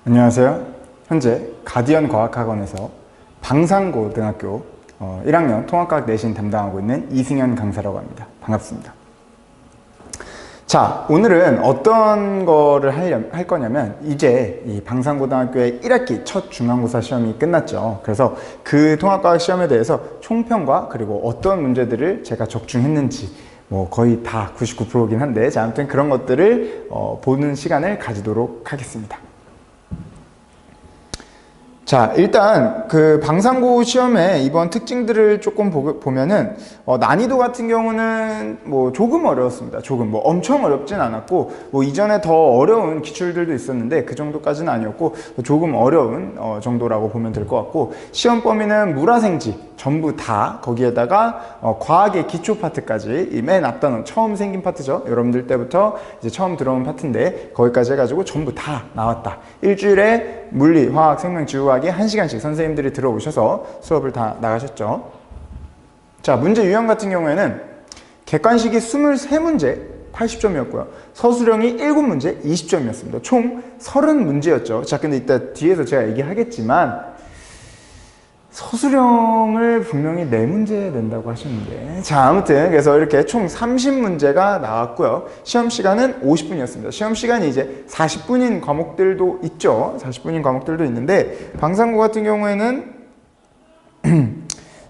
안녕하세요. 현재 가디언 과학학원에서 방산고등학교 1학년 통합과학 내신 담당하고 있는 이승현 강사라고 합니다. 반갑습니다. 자, 오늘은 어떤 거를 할 거냐면 이제 이 방산고등학교의 1학기 첫 중간고사 시험이 끝났죠. 그래서 그 통합과학 시험에 대해서 총평과 그리고 어떤 문제들을 제가 적중했는지 뭐 거의 다 99%긴 한데 자, 아무튼 그런 것들을 보는 시간을 가지도록 하겠습니다. 자, 일단 그 방산고 시험의 이번 특징들을 조금 보면은 난이도 같은 경우는 뭐 조금 어려웠습니다. 조금 뭐 엄청 어렵진 않았고 뭐 이전에 더 어려운 기출들도 있었는데 그 정도까지는 아니었고 조금 어려운 정도라고 보면 될 것 같고, 시험 범위는 물화생지 전부 다 거기에다가 과학의 기초 파트까지 이 맨 앞단원 처음 생긴 파트죠. 여러분들 때부터 이제 처음 들어온 파트인데 거기까지 해가지고 전부 다 나왔다. 일주일에 물리, 화학, 생명, 지구과학이 1시간씩 선생님들이 들어오셔서 수업을 다 나가셨죠. 자, 문제 유형 같은 경우에는 객관식이 23문제 80점이었고요. 서술형이 7문제 20점이었습니다. 총 30문제였죠. 자, 근데 이따 뒤에서 제가 얘기하겠지만 서술형을 분명히 4문제 낸다고 하셨는데, 자, 아무튼 그래서 이렇게 총 30문제가 나왔고요. 시험 시간은 50분이었습니다. 시험 시간이 이제 40분인 과목들도 있죠. 40분인 과목들도 있는데 방산고 같은 경우에는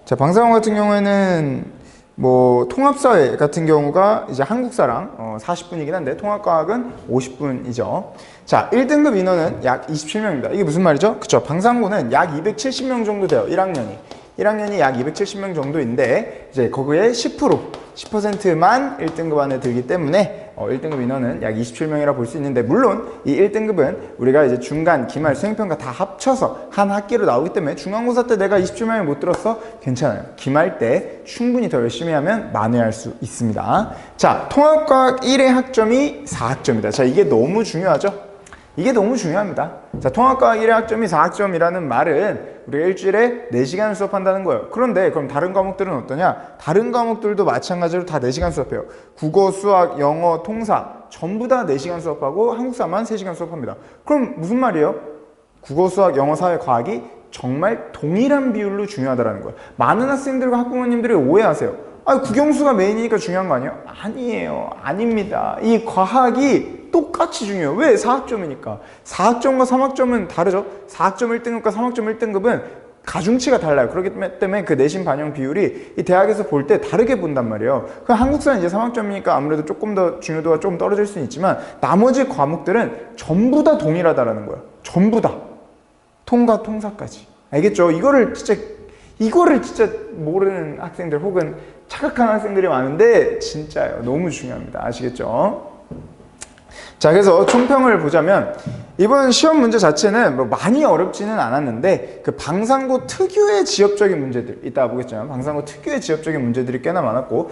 자, 방산고 같은 경우에는 뭐 통합사회 같은 경우가 이제 한국사랑 40분이긴 한데 통합과학은 50분이죠. 자, 1등급 인원은 약 27명입니다. 이게 무슨 말이죠? 그쵸, 방산고는 약 270명 정도 돼요. 1학년이 약 270명 정도인데 이제 거기에 10%만 1등급 안에 들기 때문에 1등급 인원은 약 27명이라 볼 수 있는데, 물론 이 1등급은 우리가 이제 중간, 기말, 수행평가 다 합쳐서 한 학기로 나오기 때문에 중간고사 때 내가 27명이 못 들었어? 괜찮아요. 기말 때 충분히 더 열심히 하면 만회할 수 있습니다. 자, 통합과학 1의 학점이 4학점이다. 자, 이게 너무 중요하죠? 이게 너무 중요합니다. 자, 통합과학 1의 학점이 4학점이라는 말은 우리가 일주일에 4시간 수업한다는 거예요. 그런데 그럼 다른 과목들은 어떠냐? 다른 과목들도 마찬가지로 다 4시간 수업해요. 국어, 수학, 영어, 통사 전부 다 4시간 수업하고 한국사만 3시간 수업합니다. 그럼 무슨 말이에요? 국어, 수학, 영어, 사회, 과학이 정말 동일한 비율로 중요하다는 거예요. 많은 학생들과 학부모님들이 오해하세요. 국영수가 메인이니까 중요한 거 아니에요? 아니에요. 아닙니다. 이 과학이 똑같이 중요해요. 왜? 4학점이니까. 4학점과 3학점은 다르죠. 4학점 1등급과 3학점 1등급은 가중치가 달라요. 그렇기 때문에 그 내신 반영 비율이 이 대학에서 볼 때 다르게 본단 말이에요. 그 한국사는 이제 3학점이니까 아무래도 조금 더 중요도가 좀 떨어질 수는 있지만 나머지 과목들은 전부 다 동일하다라는 거예요. 전부 다. 통과, 통사까지. 알겠죠? 이거를 진짜 모르는 학생들 혹은 착각하는 학생들이 많은데 진짜요. 너무 중요합니다. 아시겠죠? 자, 그래서 총평을 보자면 이번 시험 문제 자체는 뭐 많이 어렵지는 않았는데 그 방산고 특유의 지엽적인 문제들, 이따 보겠지만 방산고 특유의 지엽적인 문제들이 꽤나 많았고,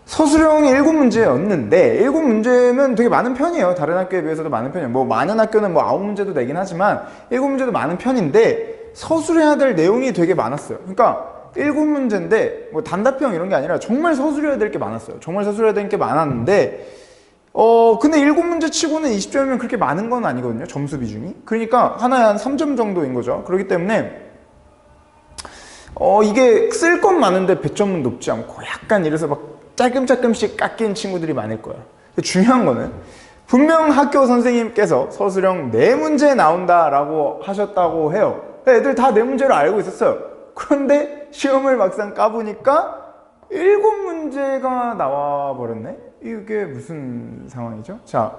서술형이 7문제였는데 7문제면 되게 많은 편이에요. 다른 학교에 비해서도 많은 편이에요. 뭐 많은 학교는 뭐 9문제도 내긴 하지만 7문제도 많은 편인데 서술해야 될 내용이 되게 많았어요. 그러니까 7문제인데 뭐 단답형 이런 게 아니라 정말 서술해야 될 게 많았어요. 정말 서술해야 될 게 많았는데 근데 7문제 치고는 20점이면 그렇게 많은 건 아니거든요. 점수 비중이. 그러니까 하나에 한 3점 정도인 거죠. 그렇기 때문에 이게 쓸 건 많은데 배점은 높지 않고 약간 이래서 막 조금씩 깎인 친구들이 많을 거예요. 중요한 거는 분명 학교 선생님께서 서술형 4문제 나온다라고 하셨다고 해요. 애들 다 4문제로 알고 있었어요. 그런데 시험을 막상 까보니까 7문제가 나와버렸네? 이게 무슨 상황이죠? 자,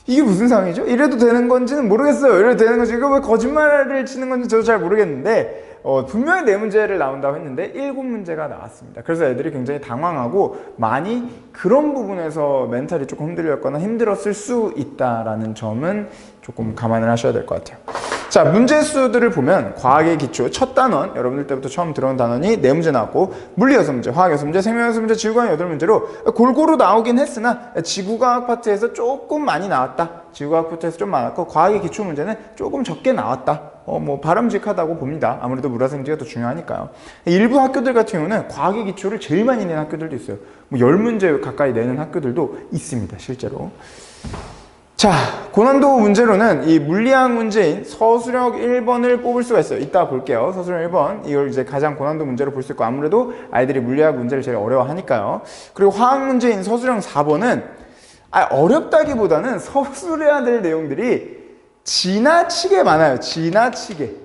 이게 무슨 상황이죠? 이래도 되는 건지는 모르겠어요. 이래도 되는 건지, 이거 왜 거짓말을 치는 건지 저도 잘 모르겠는데 분명히 4문제를 나온다고 했는데 7문제가 나왔습니다. 그래서 애들이 굉장히 당황하고 많이 그런 부분에서 멘탈이 조금 흔들렸거나 힘들었을 수 있다라는 점은 조금 감안을 하셔야 될 것 같아요. 자, 문제 수들을 보면 과학의 기초 첫 단원, 여러분들 때부터 처음 들어온 단원이 4문제 나왔고, 물리 6문제, 화학 6문제, 생명 6문제, 지구과학 8문제로 골고루 나오긴 했으나 지구과학 파트에서 조금 많이 나왔다. 지구과학 파트에서 좀 많았고 과학의 기초 문제는 조금 적게 나왔다. 뭐 바람직하다고 봅니다. 아무래도 물화생지가 더 중요하니까요. 일부 학교들 같은 경우는 과학의 기초를 제일 많이 내는 학교들도 있어요. 뭐 10문제 가까이 내는 학교들도 있습니다. 실제로. 자, 고난도 문제로는 이 물리학 문제인 서술형 1번을 뽑을 수가 있어요. 이따 볼게요. 서술형 1번. 이걸 이제 가장 고난도 문제로 볼 수 있고, 아무래도 아이들이 물리학 문제를 제일 어려워하니까요. 그리고 화학 문제인 서술형 4번은 어렵다기보다는 서술해야 될 내용들이 지나치게 많아요. 지나치게.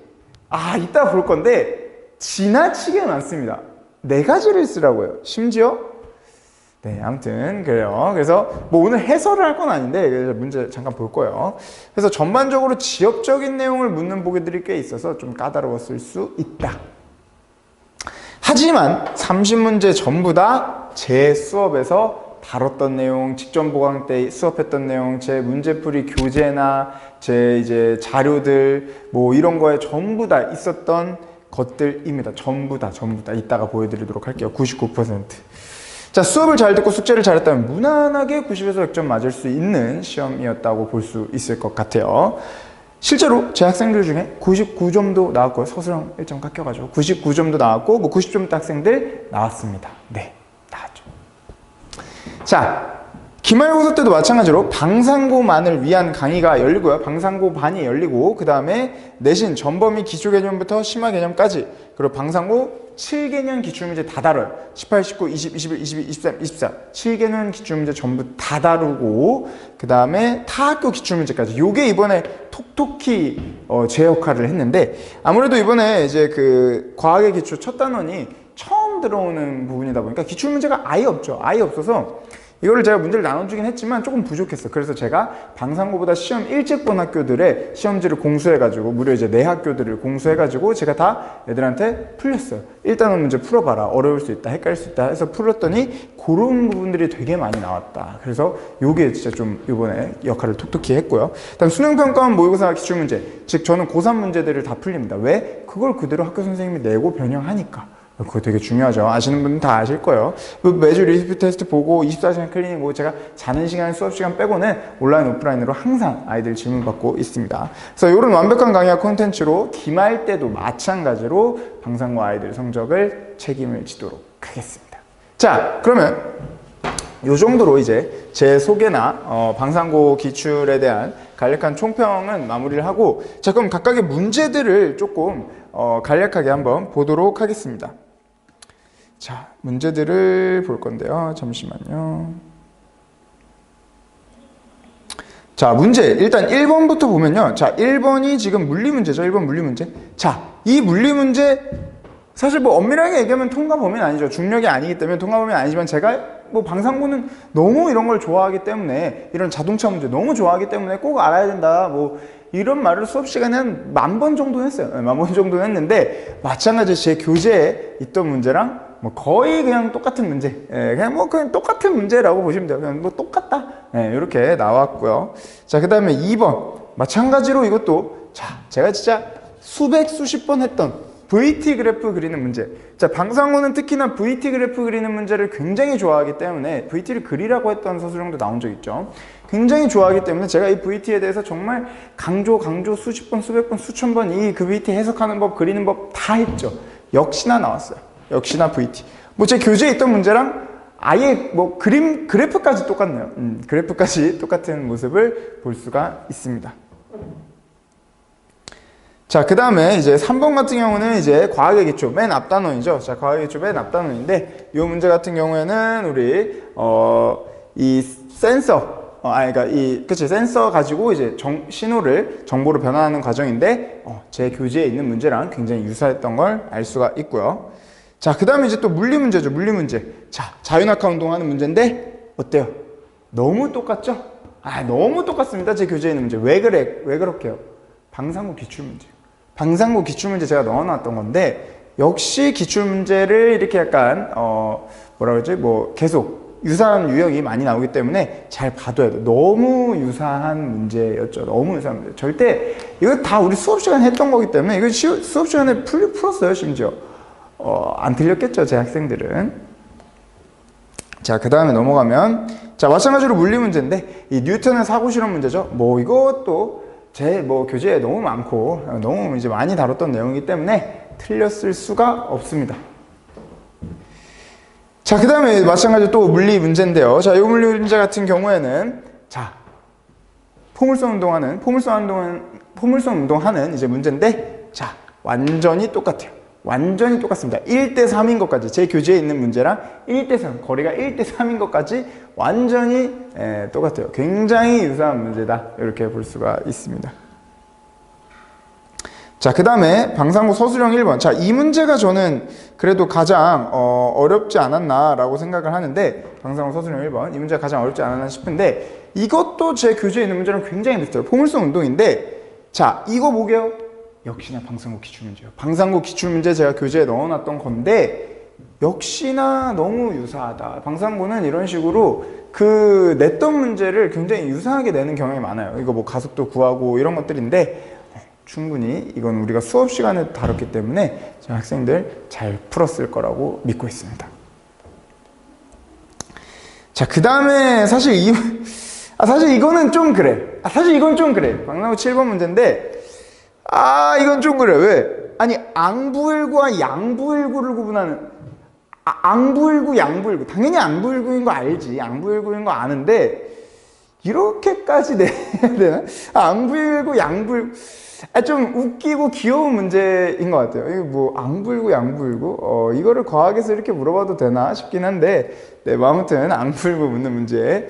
이따 볼 건데 지나치게 많습니다. 4가지를 쓰라고요. 심지어 네, 아무튼 그래요. 그래서 뭐 오늘 해설을 할 건 아닌데 문제 잠깐 볼 거예요. 그래서 전반적으로 지엽적인 내용을 묻는 보기들이 꽤 있어서 좀 까다로웠을 수 있다. 하지만 30문제 전부 다 제 수업에서 다뤘던 내용, 직전 보강 때 수업했던 내용, 제 문제풀이 교재나 제 이제 자료들 뭐 이런 거에 전부 다 있었던 것들입니다. 전부 다 이따가 보여드리도록 할게요. 99%. 자, 수업을 잘 듣고 숙제를 잘했다면 무난하게 90에서 100점 맞을 수 있는 시험이었다고 볼 수 있을 것 같아요. 실제로 제 학생들 중에 99점도 나왔고요. 서술형 1점 깎여가지고 99점도 나왔고 뭐 90점 학생들 나왔습니다. 네, 나왔죠. 자, 기말고사 때도 마찬가지로 방상고만을 위한 강의가 열리고요. 방상고 반이 열리고 그 다음에 내신 전범위 기초개념부터 심화개념까지 그리고 방상고 7개년 기출문제 다 다뤄요. 18, 19, 20, 21, 22, 23, 24 7개년 기출문제 전부 다 다루고 그 다음에 타학교 기출문제까지 요게 이번에 톡톡히 제 역할을 했는데 아무래도 이번에 이제 그 과학의 기초 첫 단원이 처음 들어오는 부분이다 보니까 기출문제가 아예 없죠. 아예 없어서 이거를 제가 문제를 나눠주긴 했지만 조금 부족했어. 그래서 제가 방상고보다 시험 일찍 본 학교들의 시험지를 공수해가지고 무려 이제 4학교들을 공수해가지고 제가 다 애들한테 풀렸어요. 1단원 문제 풀어봐라. 어려울 수 있다. 헷갈릴 수 있다 해서 풀었더니 그런 부분들이 되게 많이 나왔다. 그래서 요게 진짜 좀 이번에 역할을 톡톡히 했고요. 다음 수능평가원 모의고사 기출문제. 즉 저는 고3 문제들을 다 풀립니다. 왜? 그걸 그대로 학교 선생님이 내고 변형하니까. 그거 되게 중요하죠. 아시는 분은 다 아실 거예요. 매주 리스피 테스트 보고 24시간 클리닉 보고 제가 자는 시간, 수업 시간 빼고는 온라인, 오프라인으로 항상 아이들 질문 받고 있습니다. 그래서 이런 완벽한 강의와 콘텐츠로 기말 때도 마찬가지로 방상고 아이들 성적을 책임을 지도록 하겠습니다. 자, 그러면 이 정도로 이제 제 소개나 방상고 기출에 대한 간략한 총평은 마무리를 하고 자, 그럼 각각의 문제들을 조금 간략하게 한번 보도록 하겠습니다. 자, 문제들을 볼 건데요. 잠시만요. 자, 문제 일단 1번부터 보면요. 자, 1번이 지금 물리 문제죠. 1번 물리 문제. 자, 이 물리 문제 사실 뭐 엄밀하게 얘기하면 통과 범위는 아니죠. 중력이 아니기 때문에 통과 범위는 아니지만 제가 뭐 방상고는 너무 이런 걸 좋아하기 때문에 이런 자동차 문제 너무 좋아하기 때문에 꼭 알아야 된다. 뭐 이런 말을 수업 시간에 한 10,000번 정도 했어요. 10,000번 정도 했는데 마찬가지 제 교재에 있던 문제랑 뭐 거의 그냥 똑같은 문제. 그냥 똑같은 문제라고 보시면 돼요. 그냥 뭐 똑같다. 이렇게 나왔고요. 자, 그 다음에 2번 마찬가지로 이것도 자, 제가 진짜 수십 번 했던 VT 그래프 그리는 문제. 자, 방상고는 특히나 VT 그래프 그리는 문제를 굉장히 좋아하기 때문에 VT를 그리라고 했던 서술형도 나온 적 있죠. 굉장히 좋아하기 때문에 제가 이 VT에 대해서 정말 강조 수십 번, 수백 번, 수천 번 이 그 VT 해석하는 법, 그리는 법 다 했죠. 역시나 나왔어요. 역시나 VT. 뭐 제 교재에 있던 문제랑 아예 뭐 그래프까지 똑같네요. 그래프까지 똑같은 모습을 볼 수가 있습니다. 자, 그 다음에 이제 3번 같은 경우는 이제 과학의 기초 맨 앞단원이죠. 자, 과학의 기초 맨 앞단원인데 이 문제 같은 경우에는 우리 이 센서 그러니까 그치 센서 가지고 이제 정보를 변환하는 과정인데 제 교재에 있는 문제랑 굉장히 유사했던 걸 알 수가 있고요. 자, 그 다음에 이제 또 물리 문제죠. 물리 문제. 자, 자유낙하 운동하는 문제인데 어때요? 너무 똑같죠? 너무 똑같습니다. 제 교재에 있는 문제. 왜 그렇게요? 방상고 기출문제. 방상고 기출문제 제가 넣어놨던 건데 역시 기출문제를 이렇게 약간 뭐라 그러지? 뭐 계속 유사한 유형이 많이 나오기 때문에 잘 봐둬야 돼요. 너무 유사한 문제였죠. 너무 유사한 문제. 절대 이거 다 우리 수업 시간에 했던 거기 때문에 이거 수업 시간에 풀었어요. 심지어 안 틀렸겠죠. 제 학생들은. 자, 그 다음에 넘어가면 자, 마찬가지로 물리 문제인데 이 뉴턴의 사고 실험 문제죠. 뭐 이것도 제 뭐 교재에 너무 많고 너무 이제 많이 다뤘던 내용이기 때문에 틀렸을 수가 없습니다. 자, 그 다음에 마찬가지로 또 물리 문제인데요. 자, 이 물리 문제 같은 경우에는 자, 포물선 운동하는 이제 문제인데, 자, 완전히 똑같아요. 완전히 똑같습니다. 1대3인 것까지, 제 교재에 있는 문제랑 1대3, 거리가 1대3인 것까지 완전히 똑같아요. 굉장히 유사한 문제다, 이렇게 볼 수가 있습니다. 자, 그 다음에 방상구 서술형 1번. 자, 이 문제가 저는 그래도 가장 어렵지 않았나 라고 생각을 하는데, 방상구 서술형 1번, 이 문제가 가장 어렵지 않았나 싶은데, 이것도 제 교재에 있는 문제랑 굉장히 비슷해요. 포물선 운동인데, 자, 이거 뭐게요? 역시나 방상구 기출문제예요. 방상구 기출문제 제가 교재에 넣어놨던 건데, 역시나 너무 유사하다. 방상구는 이런 식으로 냈던 문제를 굉장히 유사하게 내는 경향이 많아요. 이거 뭐 가속도 구하고 이런 것들인데, 충분히 이건 우리가 수업 시간에 다뤘기 때문에 제 학생들 잘 풀었을 거라고 믿고 있습니다. 자, 그 다음에 사실 이거는 좀 그래. 사실 이건 좀 그래. 방상구 7번 문제인데, 이건 좀 그래. 왜? 아니, 앙부일구와 양부일구를 구분하는, 앙부일구, 양부일구. 당연히 앙부일구인 거 알지. 앙부일구인 거 아는데, 이렇게까지 내야 되나? 앙부일구, 양부일구. 좀 웃기고 귀여운 문제인 것 같아요. 이거 뭐 앙부일구, 양부일구? 이거를 과학에서 이렇게 물어봐도 되나 싶긴 한데, 네, 뭐 아무튼 앙부일구 묻는 문제.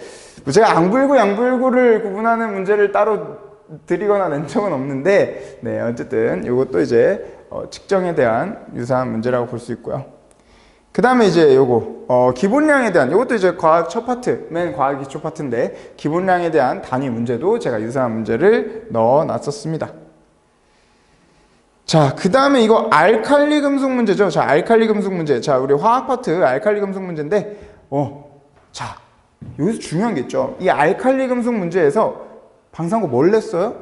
제가 앙부일구, 양부일구를 구분하는 문제를 따로 드리거나 낸 적은 없는데, 네, 어쨌든 이것도 이제 측정에 대한 유사한 문제라고 볼 수 있고요. 그 다음에 이제 요거 기본량에 대한, 요것도 이제 과학 첫 파트, 맨 과학 기초 파트인데, 기본량에 대한 단위 문제도 제가 유사한 문제를 넣어 놨었습니다. 자, 그 다음에 이거 알칼리 금속 문제죠. 자, 알칼리 금속 문제. 자, 우리 화학 파트 알칼리 금속 문제인데, 자, 여기서 중요한 게 있죠. 이 알칼리 금속 문제에서 방상구 뭘 냈어요?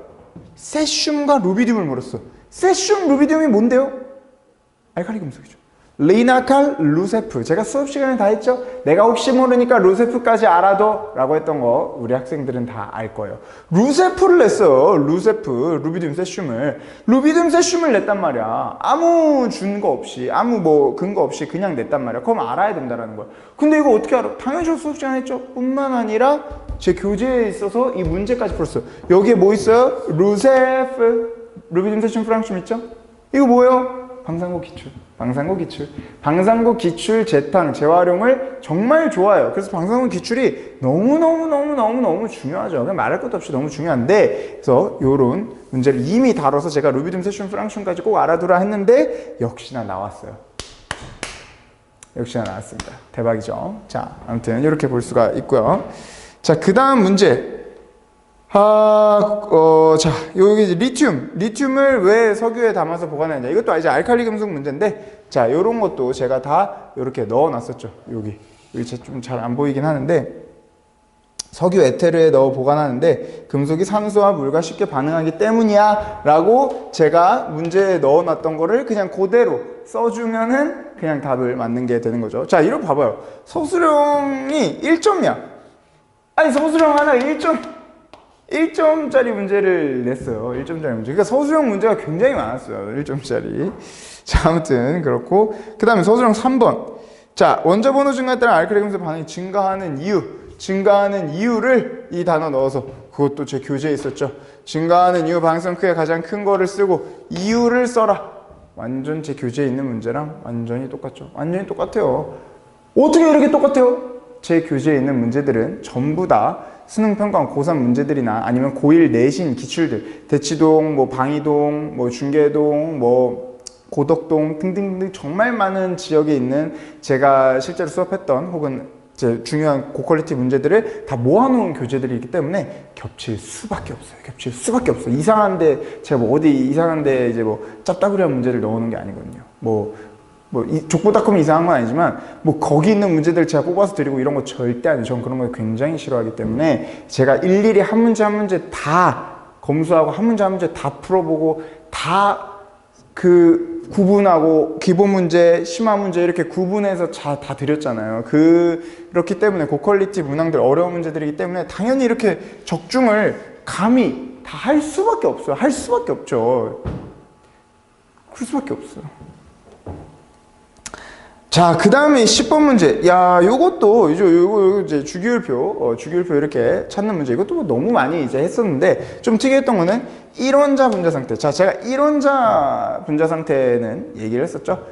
세슘과 루비듐을 물었어. 세슘, 루비듐이 뭔데요? 알칼리 금속이죠. 리나칼, 루세프. 제가 수업 시간에 다 했죠? 내가 혹시 모르니까 루세프까지 알아도 라고 했던 거 우리 학생들은 다 알 거예요. 루세프를 냈어요. 루세프, 루비듐, 세슘을. 루비듐, 세슘을 냈단 말이야. 아무 준거 없이, 아무 뭐 근거 없이 그냥 냈단 말이야. 그럼 알아야 된다라는 거야. 근데 이거 어떻게 알아? 당연히 저 수업 시간에 했죠? 뿐만 아니라 제 교재에 있어서 이 문제까지 풀었어요. 여기에 뭐 있어요? 루세프, 루비듐, 세슘, 프랑슘 있죠? 이거 뭐예요? 방상구 기출. 방상구 기출. 방상구 기출 재활용을 정말 좋아해요. 그래서 방상구 기출이 너무 중요하죠. 그냥 말할 것도 없이 너무 중요한데, 그래서 요런 문제를 이미 다뤄서 제가 루비듐, 세슘, 프랑슘까지 꼭 알아두라 했는데, 역시나 나왔어요. 역시나 나왔습니다. 대박이죠. 자, 아무튼 이렇게 볼 수가 있고요. 자, 그 다음 문제. 자, 여기 리튬을 왜 석유에 담아서 보관하느냐. 이것도 이제 알칼리 금속 문제인데, 자, 요런 것도 제가 다 이렇게 넣어 놨었죠. 여기 좀 잘 안 보이긴 하는데, 석유 에테르에 넣어 보관하는데, 금속이 산소와 물과 쉽게 반응하기 때문이야 라고 제가 문제에 넣어 놨던 거를 그냥 그대로 써주면은 그냥 답을 맞는 게 되는 거죠. 자, 이거 봐봐요. 서술형이 1점이야. 아니, 서술형 하나 1점짜리 문제를 냈어요. 1점짜리 문제. 그러니까 서술형 문제가 굉장히 많았어요. 1점짜리. 자, 아무튼 그렇고, 그 다음에 서술형 3번. 자, 원자 번호 증가에 따라 알칼리 금속 반응이 증가하는 이유를 이 단어 넣어서, 그것도 제 교재에 있었죠. 증가하는 이유, 방향성 크게 가장 큰 거를 쓰고 이유를 써라. 완전 제 교재에 있는 문제랑 완전히 똑같죠. 완전히 똑같아요. 어떻게 이렇게 똑같아요? 제 교재에 있는 문제들은 전부 다 수능 평가원 고3 문제들이나 아니면 고1 내신 기출들, 대치동, 뭐 방이동, 뭐 중계동, 뭐 고덕동 등등등 정말 많은 지역에 있는 제가 실제로 수업했던 혹은 제 중요한 고퀄리티 문제들을 다 모아놓은 교재들이 기 때문에 겹칠 수밖에 없어요. 이상한데 제가 뭐 어디 이상한데 이제 뭐 짭따구리한 문제를 넣어놓은 게 아니거든요. 족보닷컴이 이상한 건 아니지만 뭐 거기 있는 문제들 제가 뽑아서 드리고 이런 거 절대 아니에요. 전 그런 거 굉장히 싫어하기 때문에 제가 일일이 한 문제 한 문제 다 검수하고 한 문제 한 문제 다 풀어보고 다 구분하고 기본 문제, 심화 문제 이렇게 구분해서 다 드렸잖아요. 그렇기 때문에 고퀄리티 문항들 어려운 문제들이기 때문에 당연히 이렇게 적중을 감히 다 할 수밖에 없어요. 할 수밖에 없죠. 그럴 수밖에 없어요. 자, 그 다음에 10번 문제. 야, 요것도, 요거 이제 주기율표 이렇게 찾는 문제. 이것도 뭐 너무 많이 이제 했었는데, 좀 특이했던 거는 1원자 분자 상태. 자, 제가 1원자 분자 상태는 얘기를 했었죠.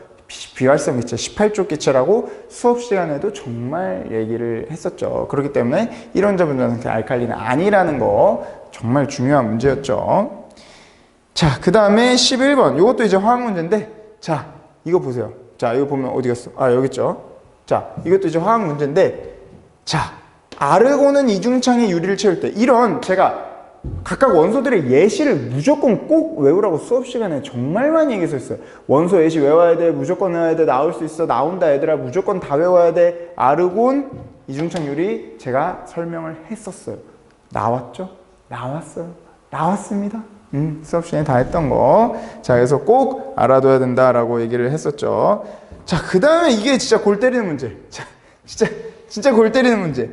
비활성 기체, 18조 기체라고 수업 시간에도 정말 얘기를 했었죠. 그렇기 때문에 1원자 분자 상태 알칼리는 아니라는 거 정말 중요한 문제였죠. 자, 그 다음에 11번. 요것도 이제 화학 문제인데, 자, 이거 보세요. 자, 이거 보면 어디 갔어? 아, 여기 있죠. 자, 이것도 이제 화학 문제인데, 자, 아르곤은 이중창의 유리를 채울 때, 이런 제가 각각 원소들의 예시를 무조건 꼭 외우라고 수업 시간에 정말 많이 얘기했었어요. 원소 예시 외워야 돼, 무조건 외워야 돼, 나올 수 있어, 나온다 얘들아, 무조건 다 외워야 돼. 아르곤 이중창 유리 제가 설명을 했었어요. 나왔죠? 나왔어요. 나왔습니다. 수업 시간에 다 했던 거. 자, 그래서 꼭 알아둬야 된다라고 얘기를 했었죠. 자, 그 다음에 이게 진짜 골 때리는 문제. 자, 진짜 골 때리는 문제.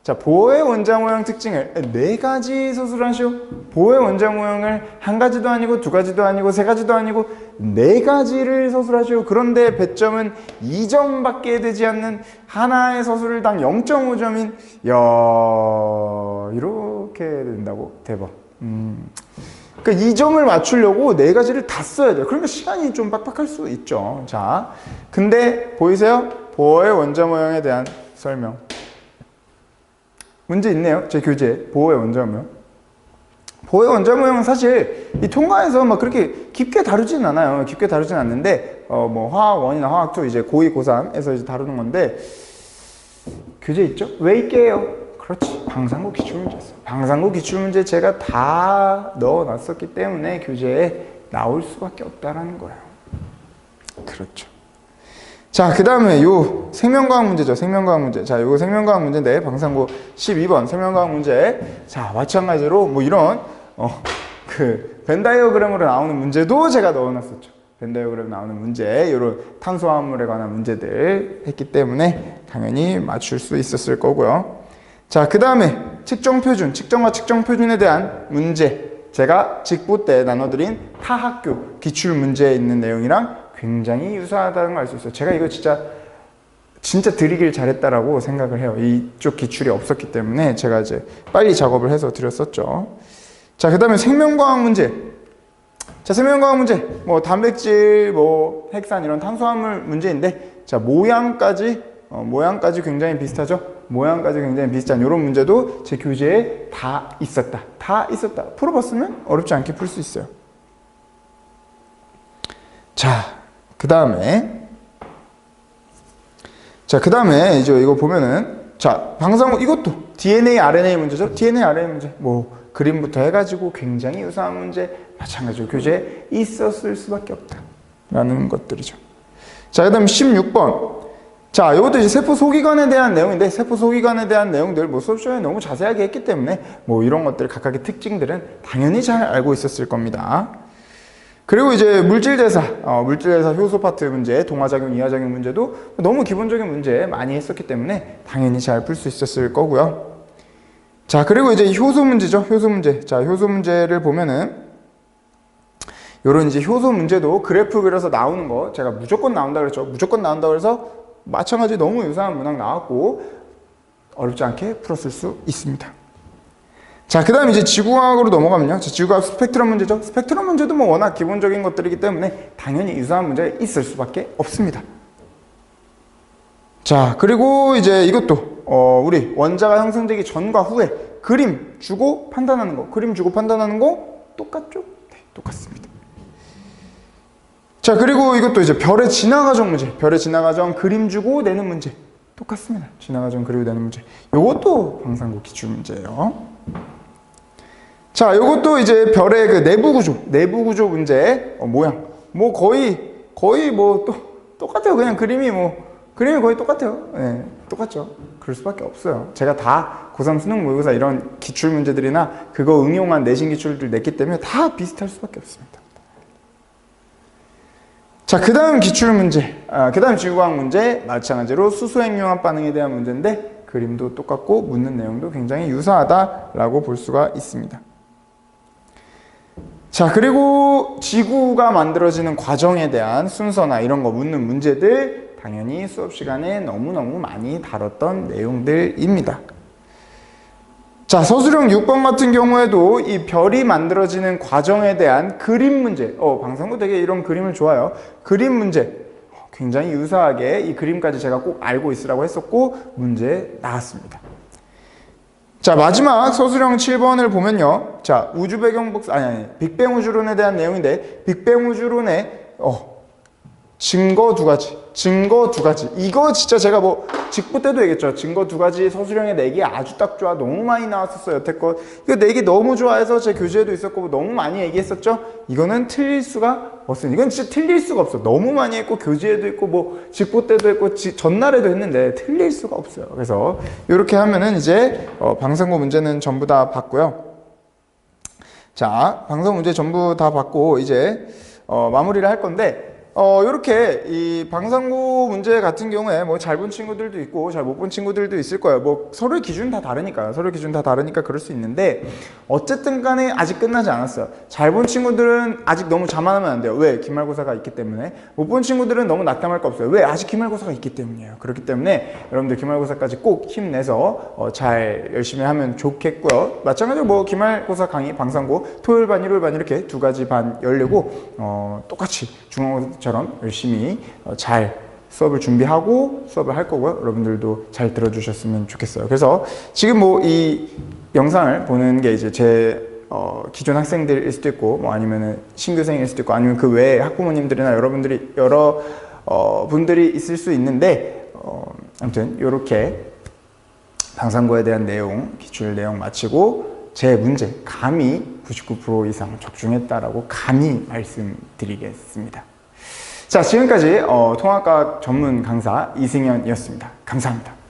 자, 보호의 원자 모형 특징을 4가지 서술하시오. 보호의 원자 모형을 1가지도 아니고 2가지도 아니고 3가지도 아니고 4가지를 서술하시오. 그런데 배점은 2점밖에 되지 않는 하나의 서술당 0.5점인 이렇게 된다고? 대박. 그러니까 2점을 맞추려고 4가지를 다 써야 돼요. 그러니까 시간이 좀 빡빡할 수 있죠. 자, 근데 보이세요? 보호의 원자 모형에 대한 설명. 문제 있네요. 제 교재에. 보호의 원자 모형. 보호의 원자 모형은 사실 이 통과에서 막 그렇게 깊게 다루지는 않아요. 깊게 다루지는 않는데, 뭐 화학 1이나 화학 2 이제 고2, 고3에서 이제 다루는 건데, 교재 있죠? 왜 있게요? 그렇지. 방상구 기출문제였어요. 방상구 기출문제 제가 다 넣어놨었기 때문에 교재에 나올 수밖에 없다라는 거예요. 그렇죠. 자, 그 다음에 요 생명과학 문제죠. 생명과학 문제. 자, 요거 생명과학 문제인데, 방상구 12번 생명과학 문제. 자, 마찬가지로 뭐 이런, 벤 다이어그램으로 나오는 문제도 제가 넣어놨었죠. 벤 다이어그램 나오는 문제, 요런 탄소화합물에 관한 문제들 했기 때문에 당연히 맞출 수 있었을 거고요. 자, 그 다음에 측정표준, 측정과 측정표준에 대한 문제. 제가 직부 때 나눠드린 타학교 기출 문제에 있는 내용이랑 굉장히 유사하다는 걸 알 수 있어요. 제가 이거 진짜 드리길 잘했다라고 생각을 해요. 이쪽 기출이 없었기 때문에 제가 이제 빨리 작업을 해서 드렸었죠. 자, 그 다음에 생명과학 문제. 자, 생명과학 문제. 뭐 단백질, 뭐 핵산 이런 탄수화물 문제인데, 자, 모양까지 굉장히 비슷하죠. 모양까지 굉장히 비슷한 이런 문제도 제 교재에 다 있었다. 풀어봤으면 어렵지 않게 풀 수 있어요. 자, 그 다음에 이제 이거 보면은, 자, 방상구 이것도 DNA, RNA 문제죠. DNA, RNA 문제. 뭐 그림부터 해가지고 굉장히 유사한 문제 마찬가지로 교재에 있었을 수밖에 없다라는 것들이죠. 자, 그 다음 16번. 자, 이것도 이제 세포 소기관에 대한 내용인데, 세포 소기관에 대한 내용들 뭐 수업 시간에 너무 자세하게 했기 때문에 뭐 이런 것들 각각의 특징들은 당연히 잘 알고 있었을 겁니다. 그리고 이제 물질대사 효소 파트 문제, 동화작용, 이하작용 문제도 너무 기본적인 문제 많이 했었기 때문에 당연히 잘 풀 수 있었을 거고요. 자, 그리고 이제 효소 문제죠. 효소 문제. 자, 효소 문제를 보면은 요런 이제 효소 문제도 그래프 그려서 나오는 거 제가 무조건 나온다 그랬죠. 무조건 나온다 그래서 마찬가지 너무 유사한 문항 나왔고 어렵지 않게 풀었을 수 있습니다. 자, 그 다음 이제 지구과학으로 넘어가면요. 자, 지구과학 스펙트럼 문제죠. 스펙트럼 문제도 뭐 워낙 기본적인 것들이기 때문에 당연히 유사한 문제가 있을 수밖에 없습니다. 자, 그리고 이제 이것도 우리 원자가 형성되기 전과 후에 그림 주고 판단하는 거 똑같죠? 네, 똑같습니다. 자, 그리고 이것도 이제 별의 진화 과정 문제, 별의 진화 과정 그림 주고 내는 문제 똑같습니다. 진화 과정 그리고 내는 문제. 요것도 방상구 기출 문제예요. 자, 요것도 이제 별의 그 내부 구조 문제, 모양. 뭐 거의 뭐 똑같아요. 그냥 그림이 거의 똑같아요. 네, 똑같죠. 그럴 수밖에 없어요. 제가 다 고3 수능 모의고사 이런 기출 문제들이나 그거 응용한 내신 기출들 냈기 때문에 다 비슷할 수밖에 없습니다. 자, 그 다음 기출 문제, 그 다음 지구과학 문제, 마찬가지로 수소핵융합 반응에 대한 문제인데 그림도 똑같고 묻는 내용도 굉장히 유사하다라고 볼 수가 있습니다. 자, 그리고 지구가 만들어지는 과정에 대한 순서나 이런 거 묻는 문제들 당연히 수업 시간에 너무너무 많이 다뤘던 내용들입니다. 자, 서술형 6번 같은 경우에도 이 별이 만들어지는 과정에 대한 그림 문제. 방상구 되게 이런 그림을 좋아해요. 그림 문제. 굉장히 유사하게 이 그림까지 제가 꼭 알고 있으라고 했었고 문제 나왔습니다. 자, 마지막 서술형 7번을 보면요. 자, 우주 배경 복사 빅뱅 우주론에 대한 내용인데 빅뱅 우주론의 증거 두 가지. 이거 진짜 제가 뭐 직부 때도 얘기했죠. 증거 두 가지 서술형의 내기 아주 딱 좋아. 너무 많이 나왔었어요. 여태껏. 이거 내기 너무 좋아해서 제 교재에도 있었고 너무 많이 얘기했었죠. 이거는 틀릴 수가 없어요. 이건 진짜 틀릴 수가 없어. 너무 많이 했고 교재에도 있고 뭐 직부 때도 했고 전날에도 했는데 틀릴 수가 없어요. 그래서 이렇게 하면은 이제 방상구 문제는 전부 다 봤고요. 자, 방상구 문제 전부 다 봤고 이제 마무리를 할 건데 이렇게 이 방상구 문제 같은 경우에 뭐 잘 본 친구들도 있고 잘 못 본 친구들도 있을 거예요. 뭐 서로의 기준 다 다르니까요. 서로의 기준 다 다르니까 그럴 수 있는데 어쨌든 간에 아직 끝나지 않았어요. 잘 본 친구들은 아직 너무 자만하면 안 돼요. 왜? 기말고사가 있기 때문에. 못 본 친구들은 너무 낙담할 거 없어요. 왜? 아직 기말고사가 있기 때문이에요. 그렇기 때문에 여러분들 기말고사까지 꼭 힘내서 잘 열심히 하면 좋겠고요. 마찬가지로 뭐 기말고사 강의 방상고 토요일 반 일요일 반 이렇게 두 가지 반 열리고 똑같이 중앙고사처럼 열심히 잘 수업을 준비하고 수업을 할 거고요. 여러분들도 잘 들어주셨으면 좋겠어요. 그래서 지금 뭐 이 영상을 보는 게 이제 제 기존 학생들일 수도 있고 뭐 아니면은 신규생일 수도 있고 아니면 그 외에 학부모님들이나 여러분들이 여러 분들이 있을 수 있는데 아무튼 이렇게 방상고에 대한 내용, 기출 내용 마치고 제 문제 감히 99% 이상 적중했다라고 감히 말씀드리겠습니다. 자, 지금까지 통합과학 전문 강사 이승현이었습니다. 감사합니다.